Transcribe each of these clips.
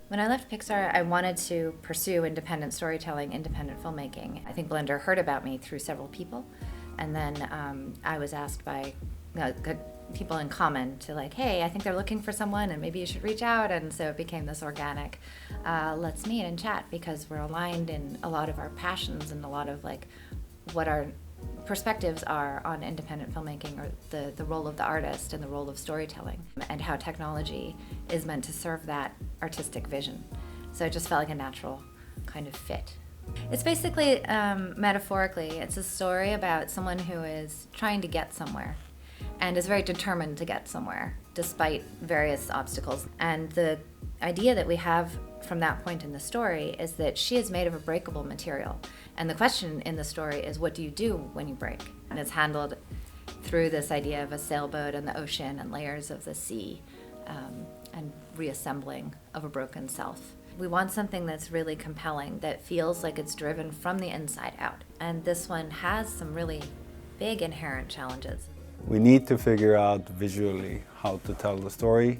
When I left Pixar, I wanted to pursue independent storytelling, independent filmmaking. I think Blender heard about me through several people, and then I was asked by good people in common to like, hey, I think they're looking for someone and maybe you should reach out. And so it became this organic, let's meet and chat, because we're aligned in a lot of our passions and a lot of like what our perspectives are on independent filmmaking, or the role of the artist and the role of storytelling, and how technology is meant to serve that artistic vision. So it just felt like a natural kind of fit. It's basically, metaphorically, it's a story about someone who is trying to get somewhere and is very determined to get somewhere despite various obstacles. And the idea that we have from that point in the story is that she is made of a breakable material. And the question in the story is, what do you do when you break? And it's handled through this idea of a sailboat and the ocean and layers of the sea, and reassembling of a broken self. We want something that's really compelling, that feels like it's driven from the inside out. And this one has some really big inherent challenges. We need to figure out visually how to tell the story,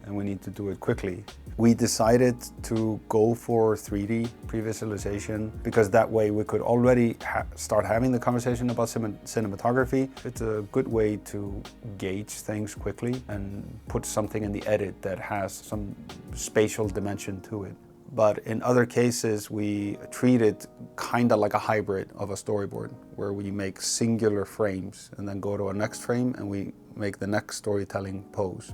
and we need to do it quickly. We decided to go for 3D pre-visualization because that way we could already start having the conversation about cinematography. It's a good way to gauge things quickly and put something in the edit that has some spatial dimension to it. But in other cases, we treat it kind of like a hybrid of a storyboard, where we make singular frames and then go to a next frame and we make the next storytelling pose.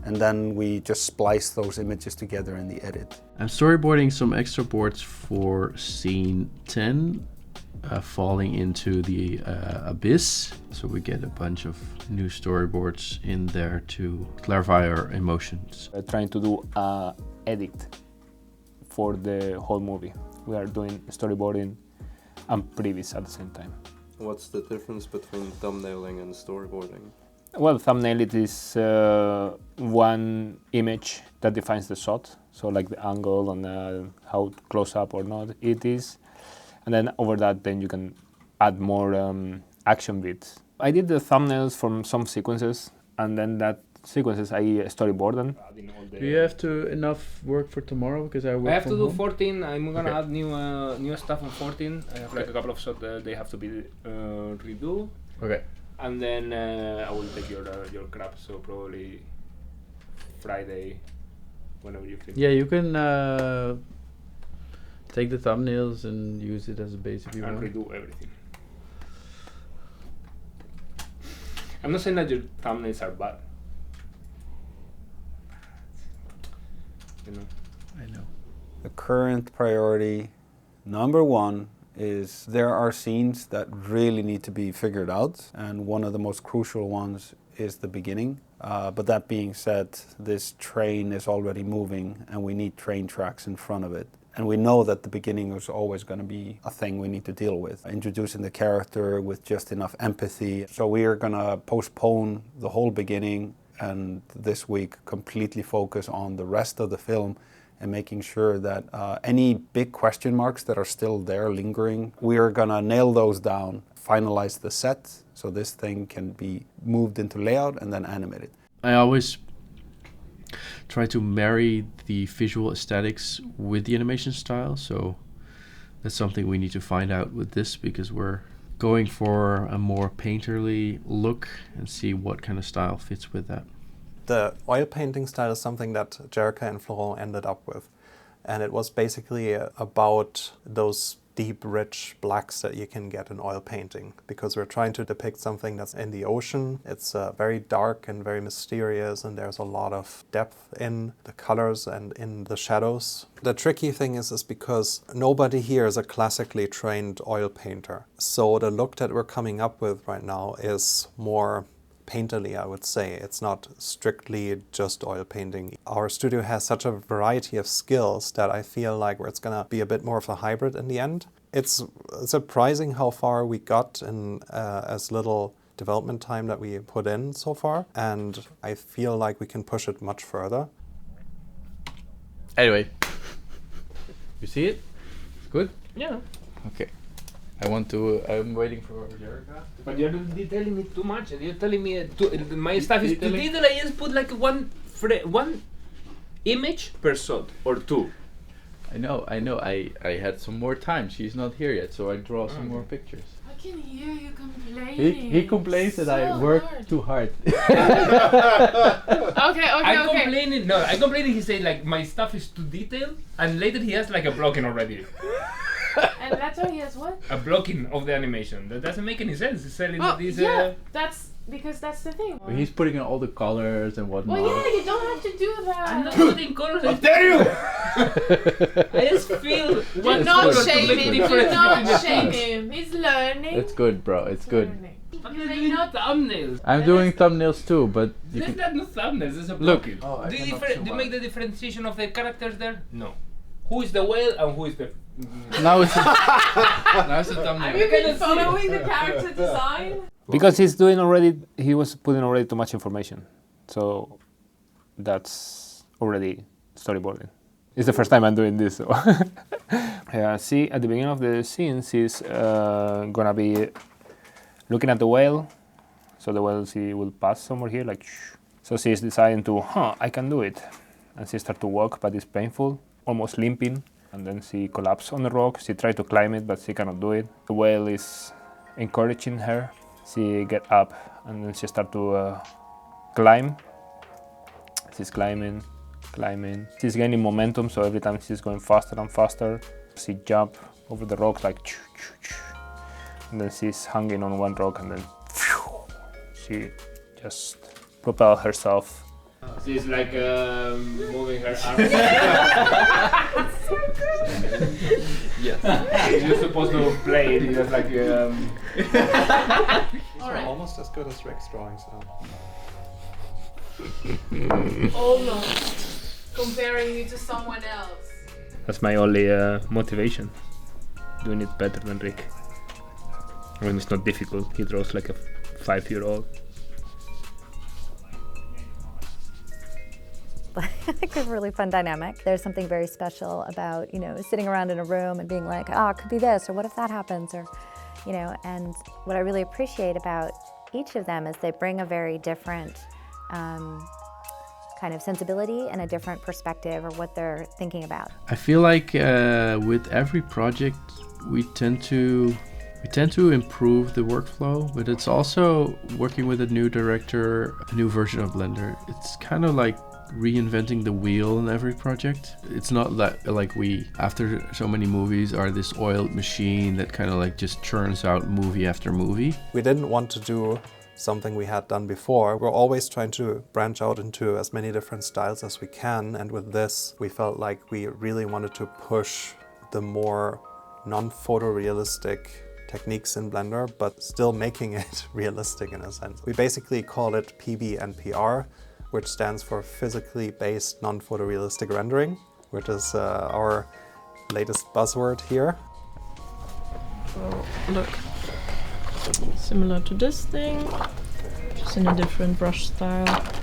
And then we just splice those images together in the edit. I'm storyboarding some extra boards for scene 10, falling into the abyss. So we get a bunch of new storyboards in there to clarify our emotions. We're trying to do an edit for the whole movie. We are doing storyboarding and previs at the same time. What's the difference between thumbnailing and storyboarding? Well, thumbnail, it is one image that defines the shot, so like the angle and how close up or not it is, and then over that then you can add more action bits. I did the thumbnails from some sequences, and then that sequences I storyboard them. Do you have enough work for tomorrow? Because I have to do home? 14. I'm gonna add new stuff on 14. I have like a couple of shots that they have to be redo. Okay. And then I will take your crap, so probably Friday, whenever you finish. Yeah, you can take the thumbnails and use it as a base if you want. And redo everything. I'm not saying that your thumbnails are bad. You know. I know. The current priority, number one, is there are scenes that really need to be figured out, and one of the most crucial ones is the beginning. But that being said, this train is already moving and we need train tracks in front of it. And we know that the beginning is always going to be a thing we need to deal with, introducing the character with just enough empathy. So we are going to postpone the whole beginning and this week completely focus on the rest of the film and making sure that any big question marks that are still there lingering, we are gonna nail those down, finalize the set, so this thing can be moved into layout and then animated. I always try to marry the visual aesthetics with the animation style, so that's something we need to find out with this, because we're going for a more painterly look and see what kind of style fits with that. The oil painting style is something that Jericca and Florent ended up with. And it was basically about those deep, rich blacks that you can get in oil painting, because we're trying to depict something that's in the ocean. It's very dark and very mysterious, and there's a lot of depth in the colors and in the shadows. The tricky thing is because nobody here is a classically trained oil painter. So the look that we're coming up with right now is more painterly, I would say. It's not strictly just oil painting. Our studio has such a variety of skills that I feel like it's gonna be a bit more of a hybrid in the end. It's surprising how far we got in as little development time that we put in so far, and I feel like we can push it much further. Anyway, you see it? It's good? Yeah. Okay. I'm waiting for Jericca. But you're detailing me too much. You're telling me my stuff is too detailed. I just put like one image per shot or 2? I know. I had some more time. She's not here yet, so I draw some more pictures. I can hear you complaining. He complains that I work too hard. Okay. I'm complaining. No, I'm complaining. He said like my stuff is too detailed, and later he has like a blocking already. And that's why he has what? A blocking of the animation. That doesn't make any sense. He's selling these. That's because that's the thing. He's putting in all the colors and whatnot. Well, yeah, you don't have to do that. I'm not putting colors. I tell you. I just feel. Do not shame him. Do not shame him. He's learning. It's good, bro. It's good. But they're doing thumbnails. I'm doing thumbnails too, but you There's can. not no thumbnails. There's a Look. blocking. Oh, do you make the differentiation of the characters there? No. Who is the whale and who is the? Now it's a thumbnail. Have you been following the character design? Because he was putting already too much information. So that's already storyboarding. It's the first time I'm doing this. So. See, at the beginning of the scene, she's gonna be looking at the whale. So the whale, she will pass somewhere here, like, shh. So she's deciding to, I can do it. And she starts to walk, but it's painful, almost limping. And then she collapses on the rock. She tries to climb it, but she cannot do it. The whale is encouraging her. She gets up, and then she starts to climb. She's climbing. She's gaining momentum, so every time she's going faster and faster. She jumps over the rocks like, and then she's hanging on one rock, and then she just propels herself. She's like moving her arms. Yes. You're supposed to play it just like. Alright. Almost as good as Rick's drawings now. Almost. Comparing you to someone else. That's my only motivation. Doing it better than Rick. I mean, it's not difficult. He draws like a 5-year-old. I think it's a really fun dynamic. There's something very special about, sitting around in a room and being like, it could be this, or what if that happens, or, and what I really appreciate about each of them is they bring a very different kind of sensibility and a different perspective of what they're thinking about. I feel like with every project we tend to improve the workflow, but it's also working with a new director, a new version of Blender. It's kind of like reinventing the wheel in every project. It's not that like we, after so many movies, are this oiled machine that kind of like just churns out movie after movie. We didn't want to do something we had done before. We're always trying to branch out into as many different styles as we can, and with this we felt like we really wanted to push the more non-photorealistic techniques in Blender, but still making it realistic in a sense. We basically call it PBNPR, which stands for Physically Based Non-Photorealistic Rendering, which is our latest buzzword here. So look, similar to this thing, just in a different brush style.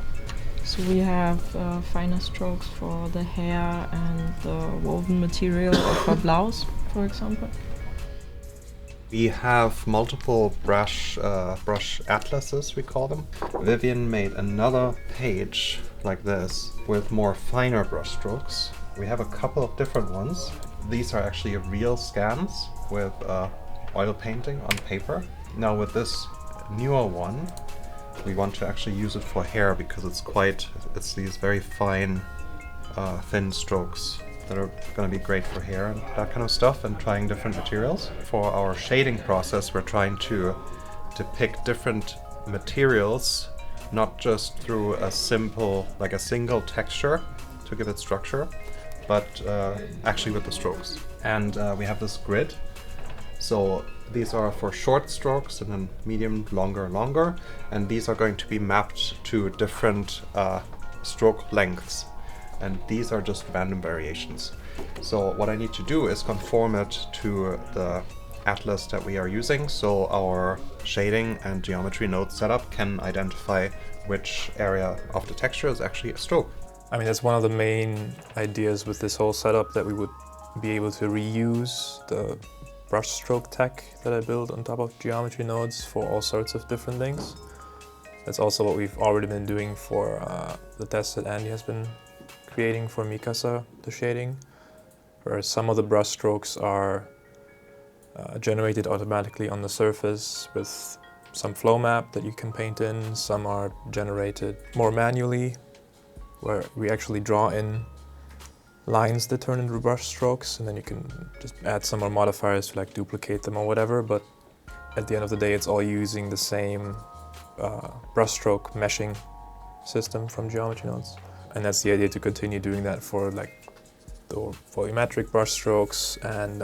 So we have finer strokes for the hair and the woven material of her blouse, for example. We have multiple brush atlases, we call them. Vivian made another page like this with more finer brush strokes. We have a couple of different ones. These are actually real scans with oil painting on paper. Now with this newer one, we want to actually use it for hair because it's these very fine, thin strokes that are going to be great for hair and that kind of stuff, and trying different materials. For our shading process, we're trying to pick different materials, not just through a single texture to give it structure, but actually with the strokes. And we have this grid. So these are for short strokes, and then medium, longer, and these are going to be mapped to different stroke lengths. And these are just random variations. So what I need to do is conform it to the atlas that we are using, so our shading and geometry node setup can identify which area of the texture is actually a stroke. I mean, that's one of the main ideas with this whole setup, that we would be able to reuse the brush stroke tech that I built on top of geometry nodes for all sorts of different things. That's also what we've already been doing for the tests that Andy has been creating for Mikasa, the shading, where some of the brush strokes are generated automatically on the surface with some flow map that you can paint in. Some are generated more manually, where we actually draw in lines that turn into brush strokes, and then you can just add some more modifiers to like duplicate them or whatever, but at the end of the day it's all using the same brushstroke meshing system from geometry nodes. And that's the idea, to continue doing that for like the volumetric brushstrokes and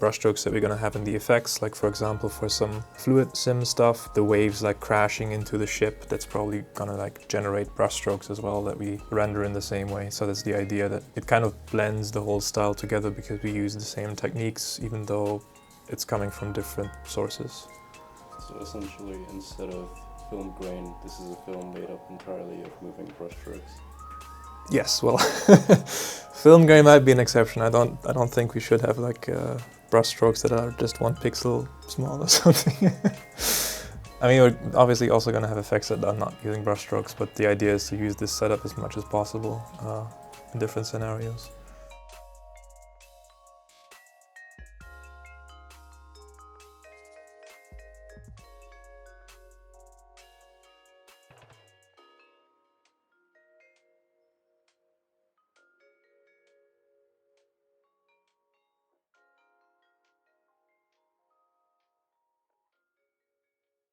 brushstrokes that we're going to have in the effects. Like for example, for some fluid sim stuff, the waves like crashing into the ship, that's probably going to like generate brushstrokes as well that we render in the same way. So that's the idea, that it kind of blends the whole style together because we use the same techniques even though it's coming from different sources. So essentially, instead of film grain, this is a film made up entirely of moving brushstrokes. Yes, well, film grain might be an exception. I don't think we should have like brushstrokes that are just 1 pixel small or something. I mean, we're obviously also going to have effects that are not using brushstrokes, but the idea is to use this setup as much as possible in different scenarios.